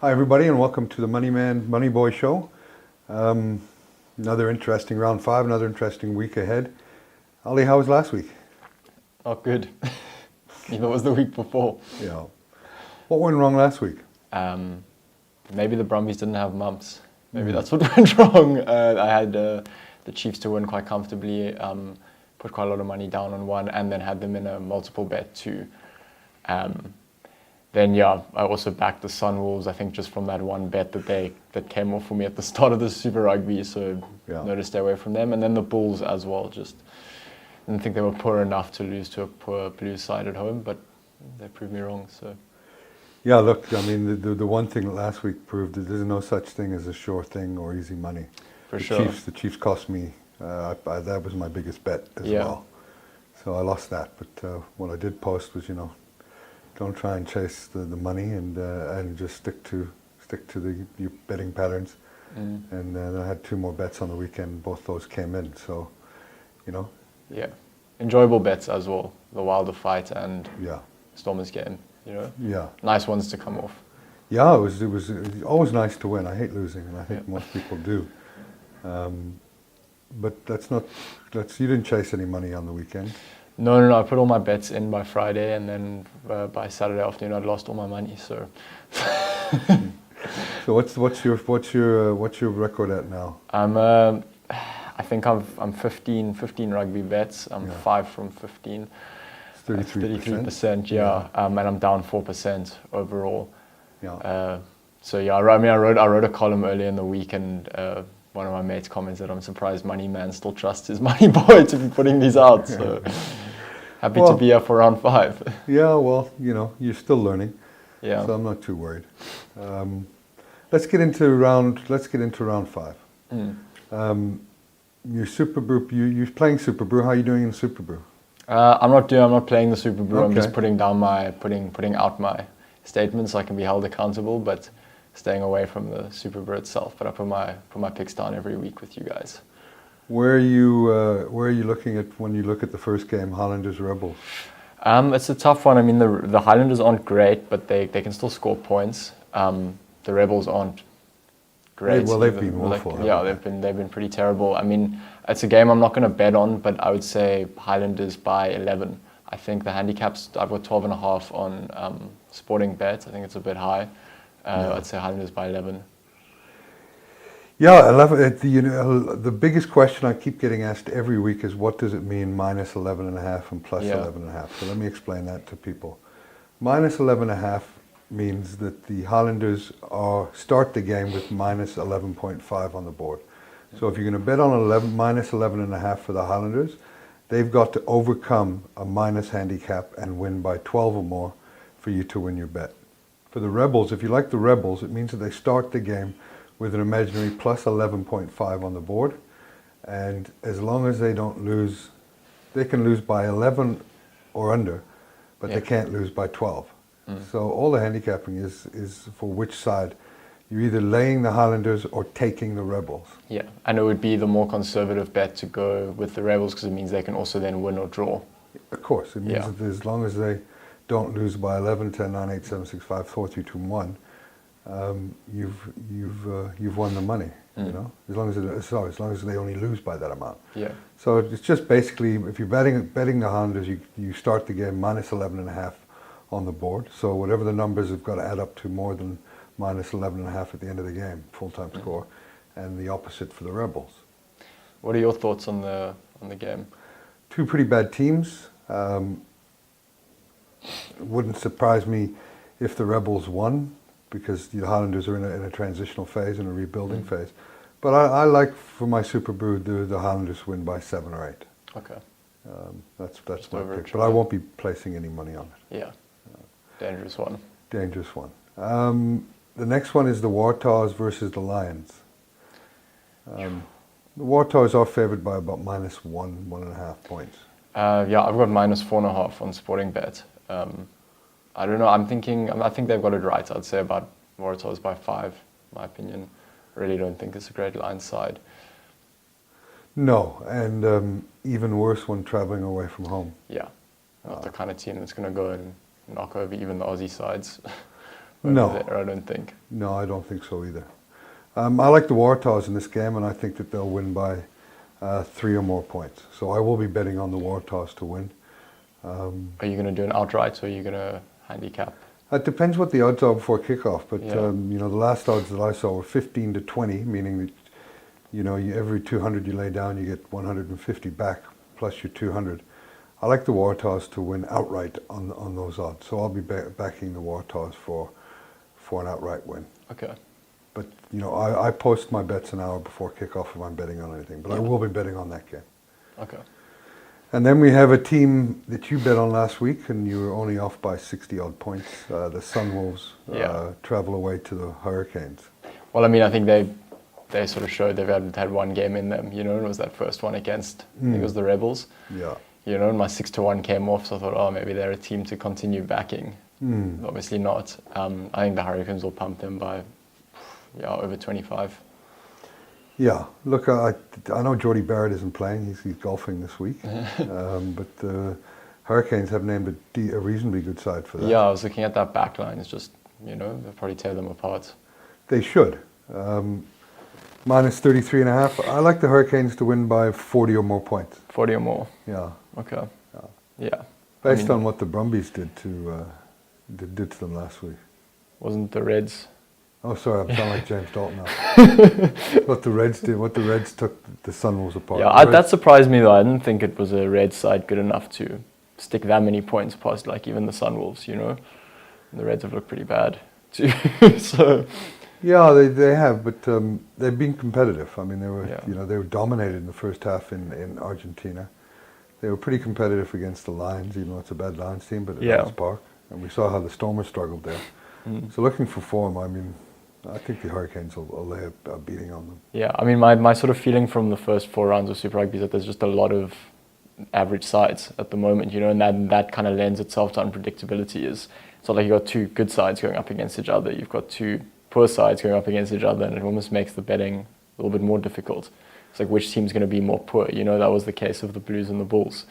Hi everybody and welcome to the Money Man, Money Boy show. Another interesting round 5, another interesting week ahead. Ali, how was last week? Not good. Neither was the week before. Yeah. What went wrong last week? Maybe the Brumbies didn't have mumps. Maybe that's what went wrong. I had the Chiefs to win quite comfortably, put quite a lot of money down on one, and then had them in a multiple bet too. Then I also backed the Sunwolves, I think just from that one bet that came off for me at the start of the Super Rugby, so know to stay away from them. And then the Bulls as well, just didn't think they were poor enough to lose to a poor Blues side at home, but they proved me wrong. So yeah, look, I mean, the one thing that last week proved that there's no such thing as a sure thing or easy money. The Chiefs cost me, that was my biggest bet as well. So I lost that, but what I did post was, don't try and chase the money and just stick to your betting patterns. And then I had 2 more bets on the weekend. Both those came in. So, Yeah, enjoyable bets as well. The Wilder fight and Stormers game. Nice ones to come off. Yeah, it was always nice to win. I hate losing, and I think most people do. But you didn't chase any money on the weekend. No. I put all my bets in by Friday, and then by Saturday afternoon, I'd lost all my money. So, so what's your record at now? I think I'm 15 rugby bets. I'm 5 from 15. 33%. And I'm down 4% overall. I wrote a column earlier in the week, and one of my mates commented, "I'm surprised Money Man still trusts his money boy to be putting these out." So happy to be here for round 5. Yeah, well, you're still learning. Yeah. So I'm not too worried. Let's get into round 5. Your Super Brew. You're playing Super Brew. How are you doing in Super Brew? I'm not playing the Super Brew. Okay. I'm just putting out my statements so I can be held accountable, but staying away from the Super Brew itself. But I put my picks down every week with you guys. Where are you looking at when you look at the first game, Highlanders Rebels? It's a tough one. I mean, the Highlanders aren't great, but they can still score points. The Rebels aren't great. They've been awful. They've been pretty terrible. I mean, it's a game I'm not going to bet on, but I would say Highlanders by 11. I think the handicaps, I've got 12.5 on Sporting Bet. I think it's a bit high. I'd say Highlanders by 11. Yeah, 11. The biggest question I keep getting asked every week is, what does it mean minus 11.5 and plus 11.5? So let me explain that to people. Minus 11.5 means that the Highlanders start the game with minus 11.5 on the board. So if you're going to bet on minus 11.5 for the Highlanders, they've got to overcome a minus handicap and win by 12 or more for you to win your bet. For the Rebels, if you like the Rebels, it means that they start the game with an imaginary plus 11.5 on the board. And as long as they don't lose, they can lose by 11 or under, but they can't lose by 12. So all the handicapping is for which side. You're either laying the Highlanders or taking the Rebels. Yeah, and it would be the more conservative bet to go with the Rebels because it means they can also then win or draw. Of course, it means that as long as they don't lose by 11, 10, 9, 8, 7, 6, 5, 4, 3, 2, 1, you've won the money. As long as they only lose by that amount. Yeah. So it's just basically, if you're betting the Highlanders, you start the game minus 11.5 on the board. So whatever the numbers have got to add up to more than minus 11.5 at the end of the game, full-time score, and the opposite for the Rebels. What are your thoughts on the game? 2 pretty bad teams. It wouldn't surprise me if the Rebels won, because the Highlanders are in a transitional phase and a rebuilding phase. But I like, for my Super Brew, the Highlanders win by 7 or 8. Okay. That's my pick. But I won't be placing any money on it. Yeah. Dangerous one. Dangerous one. The next one is the Waratahs versus the Lions. The Waratahs are favoured by about minus 1.5 points. I've got minus 4.5 on Sporting Bet. I don't know. I think they've got it right. I'd say about Waratahs by 5, in my opinion. I really don't think it's a great Lions side. No, and even worse when travelling away from home. Yeah, not the kind of team that's going to go and knock over even the Aussie sides. No. there, I don't think. No, I don't think so either. I like the Waratahs in this game, and I think that they'll win by 3 or more points. So I will be betting on the Waratahs to win. Are you going to do an outright, or are you going to handicap? It depends what the odds are before kickoff, but Yeah. the last odds that I saw were 15 to 20, meaning that every 200 you lay down, you get 150 back plus your 200. I like the Waratahs to win outright on those odds, so I'll be backing the Waratahs for an outright win. Okay. But I post my bets an hour before kickoff if I'm betting on anything, but I will be betting on that game. Okay. And then we have a team that you bet on last week, and you were only off by 60-odd points. The Sunwolves travel away to the Hurricanes. Well, I mean, I think they sort of showed they've had one game in them, and it was that first one against, I think it was the Rebels. Yeah. And my 6-1 came off, so I thought, maybe they're a team to continue backing. Obviously not. I think the Hurricanes will pump them by, over 25. Yeah, look, I know Jordy Barrett isn't playing. He's golfing this week. But the Hurricanes have named a reasonably good side for that. Yeah, I was looking at that back line. It's just, they'll probably tear them apart. They should. Minus 33.5. I like the Hurricanes to win by 40 or more points. 40 or more? Yeah. Okay. Yeah. Based on what the Brumbies did to them last week. Wasn't the Reds... Oh, sorry, I'm sounding like James Dalton now. What the Reds took the Sunwolves apart. Yeah, that surprised me though. I didn't think it was a Reds side good enough to stick that many points past even the Sunwolves, And the Reds have looked pretty bad too. So yeah, they have, but they've been competitive. I mean, they were dominated in the first half in Argentina. They were pretty competitive against the Lions, even though it's a bad Lions team, but at Lions Park. And we saw how the Stormers struggled there. So looking for form, I mean, I think the Hurricanes will lay a beating on them. Yeah, I mean, my sort of feeling from the first 4 rounds of Super Rugby is that there's just a lot of average sides at the moment, and that kind of lends itself to unpredictability. It's not like you've got 2 good sides going up against each other. You've got 2 poor sides going up against each other, and it almost makes the betting a little bit more difficult. It's like, which team's going to be more poor? That was the case of the Blues and the Bulls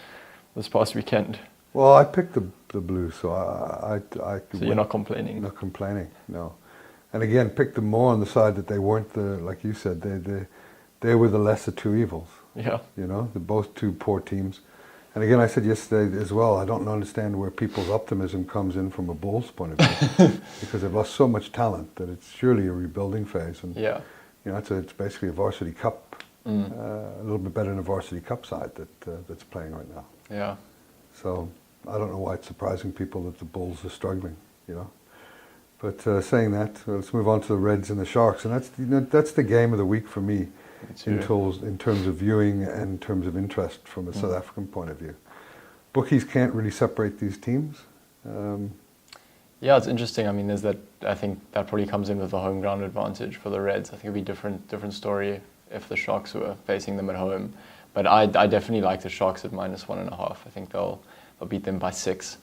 this past weekend. Well, I picked the Blues, so I So you're not complaining? Not complaining, no. And again, picked them more on the side that they weren't like you said, they were the lesser 2 evils. Yeah. They're both 2 poor teams. And again, I said yesterday as well, I don't understand where people's optimism comes in from a Bulls point of view. Because they've lost so much talent that it's surely a rebuilding phase. And, it's basically a varsity cup, a little bit better than a varsity cup side that's playing right now. Yeah. So I don't know why it's surprising people that the Bulls are struggling, But saying that, let's move on to the Reds and the Sharks, and that's the game of the week for me, in terms of viewing and in terms of interest from a South African point of view. Bookies can't really separate these teams. Yeah, it's interesting. I mean, there's that. I think that probably comes in with the home ground advantage for the Reds. I think it'd be different story if the Sharks were facing them at home. But I definitely like the Sharks at minus 1.5. I think they'll beat them by 6.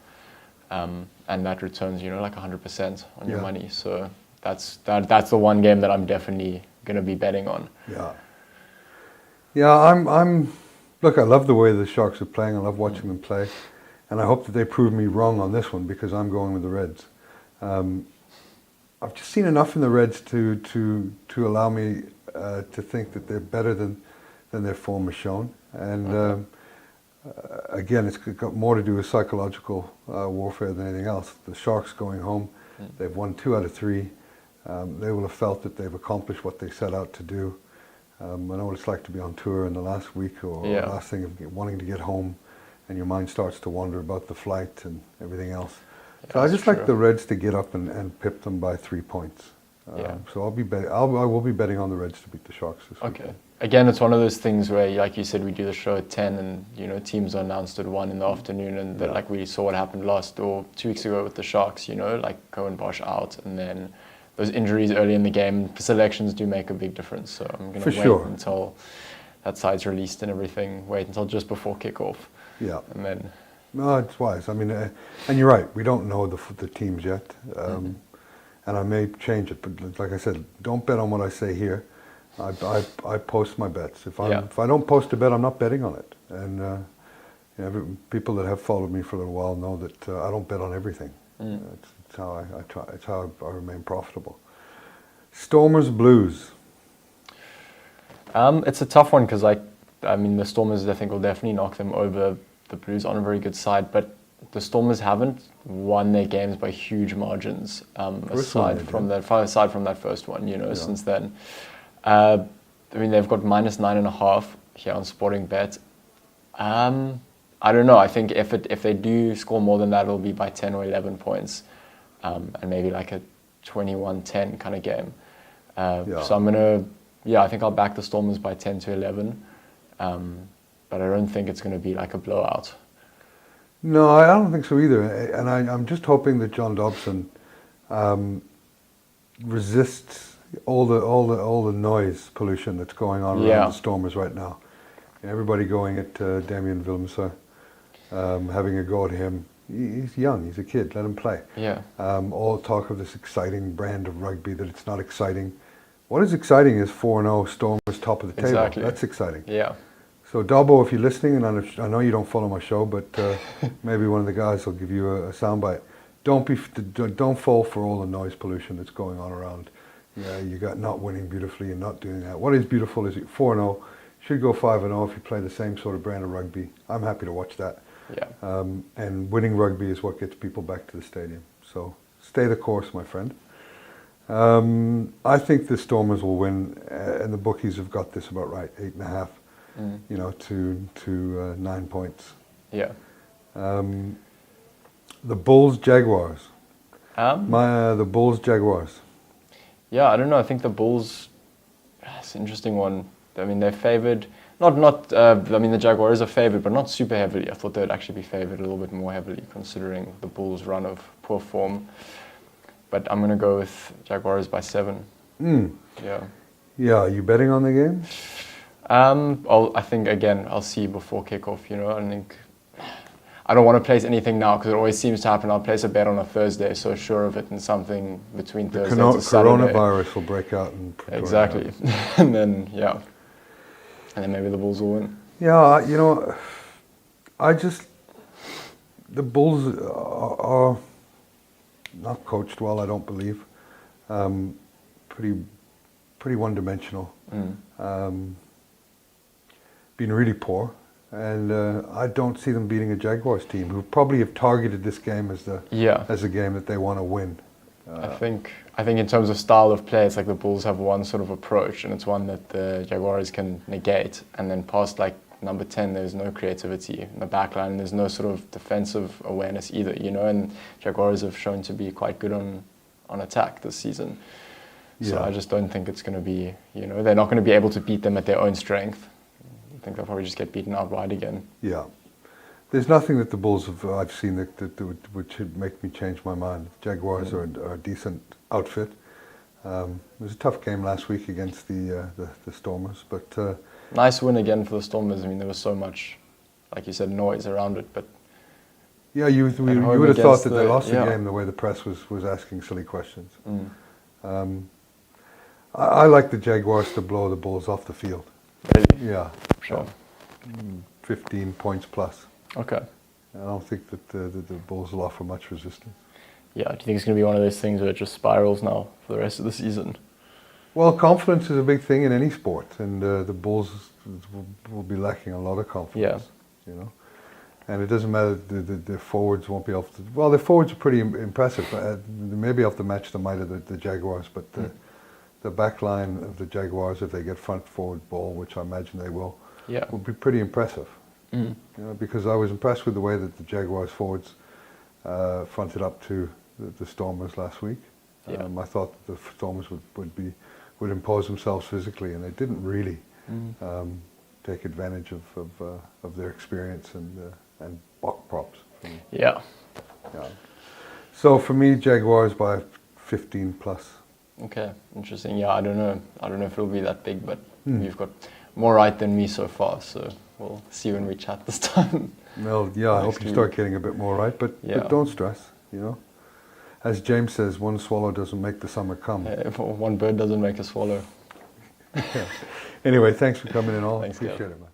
And that returns, like 100% on your money. So that's the one game that I'm definitely going to be betting on. Yeah, look, I love the way the Sharks are playing. I love watching them play. And I hope that they prove me wrong on this one, because I'm going with the Reds. I've just seen enough in the Reds to allow me to think that they're better than their form has shown. And again, it's got more to do with psychological warfare than anything else. The Sharks going home, they've won 2 out of 3. They will have felt that they've accomplished what they set out to do. I know what it's like to be on tour in the last week or last thing of wanting to get home, and your mind starts to wander about the flight and everything else. So I just like the Reds to get up and pip them by 3 points. So I will be betting on the Reds to beat the Sharks this week. Okay. Again, it's one of those things where, like you said, we do the show at 10 and, teams are announced at 1 in the afternoon, and like we saw what happened 2 weeks ago with the Sharks, like Cohen Bosch out, and then those injuries early in the game, selections do make a big difference. So I'm going to wait until that side's released and everything, wait until just before kickoff. Yeah. And then... No, it's wise. I mean, and you're right, we don't know the teams yet. And I may change it, but like I said, don't bet on what I say here. I post my bets. If I don't post a bet, I'm not betting on it. And people that have followed me for a little while know that I don't bet on everything. It's It's how I try. It's how I remain profitable. Stormers Blues. It's a tough one because I mean the Stormers I think will definitely knock them over. The Blues aren't a very good side, but the Stormers haven't won their games by huge margins. Aside from that first one, since then. I mean they've got -9.5 here on Sporting Bet. I don't know. I think if they do score more than that, it'll be by 10 or 11 points, and maybe like a 21-10 kind of game. So I think I'll back the Stormers by 10 to 11, but I don't think it's going to be like a blowout. No, I don't think so either. And I'm just hoping that John Dobson resists all the noise pollution that's going on around the Stormers right now. Everybody going at Damien Willemse, having a go at him. He's young, he's a kid, let him play. Yeah. All talk of this exciting brand of rugby, that it's not exciting. What is exciting is 4-0 Stormers top of the table. Exactly. That's exciting. Yeah. So Dobbo, if you're listening, and I know you don't follow my show, but maybe one of the guys will give you a soundbite. Don't fall for all the noise pollution that's going on around. Yeah, you got not winning beautifully and not doing that. What is beautiful is 4-0. Should go 5-0 if you play the same sort of brand of rugby. I'm happy to watch that. Yeah. And winning rugby is what gets people back to the stadium. So stay the course, my friend. I think the Stormers will win, and the bookies have got this about right, 8.5. To 9 points. Yeah. The Bulls Jaguars. The Bulls Jaguars. Yeah, I don't know. I think the Bulls. It's an interesting one. I mean, they're favoured. I mean, the Jaguars are favoured, but not super heavily. I thought they would actually be favoured a little bit more heavily, considering the Bulls' run of poor form. But I'm going to go with Jaguars by 7. Yeah. Yeah. Are you betting on the game? I think again I'll see before kickoff. I think I don't want to place anything now because it always seems to happen. I'll place a bet on a Thursday, so sure of it, and something between Thursday to Saturday. Coronavirus will break out and exactly, and then maybe the Bulls will win. Yeah, the Bulls are not coached well. I don't believe. Pretty one-dimensional. Been really poor, and I don't see them beating a Jaguars team who probably have targeted this game as a game that they want to win. I think in terms of style of play, it's like the Bulls have one sort of approach, and it's one that the Jaguars can negate. And then past like number 10, there's no creativity in the back line. There's no sort of defensive awareness either, And Jaguars have shown to be quite good on attack this season. So I just don't think it's going to be, they're not going to be able to beat them at their own strength. I think they'll probably just get beaten out wide again. Yeah. There's nothing that the Bulls I've seen that would make me change my mind. Jaguars are a decent outfit. It was a tough game last week against the Stormers, but nice win again for the Stormers. I mean, there was so much, like you said, noise around it, but yeah, you would have thought that they lost the game the way the press was asking silly questions. I like the Jaguars to blow the Bulls off the field. Really? Yeah. Sure. 15 points plus. Okay. I don't think that the Bulls will offer much resistance. Yeah, do you think it's going to be one of those things where it just spirals now for the rest of the season? Well, confidence is a big thing in any sport, and the Bulls will be lacking a lot of confidence. Yeah. And it doesn't matter, the forwards won't be able to... Well, the forwards are pretty impressive. They may be able to match the might of the Jaguars, but the back line of the Jaguars, if they get front forward ball, which I imagine they will be pretty impressive. Because I was impressed with the way that the Jaguars forwards fronted up to the Stormers last week. I thought the Stormers would impose themselves physically, and they didn't really take advantage of their experience and buck props. Yeah. So for me, Jaguars by 15 plus. Okay, interesting. Yeah, I don't know if it'll be that big, but you've got more right than me so far, so we'll see when we chat this time. Well, I hope you start getting a bit more right, but don't stress, As James says, one swallow doesn't make the summer come. One bird doesn't make a swallow. Anyway, thanks for coming in all. Thanks, appreciate it, man.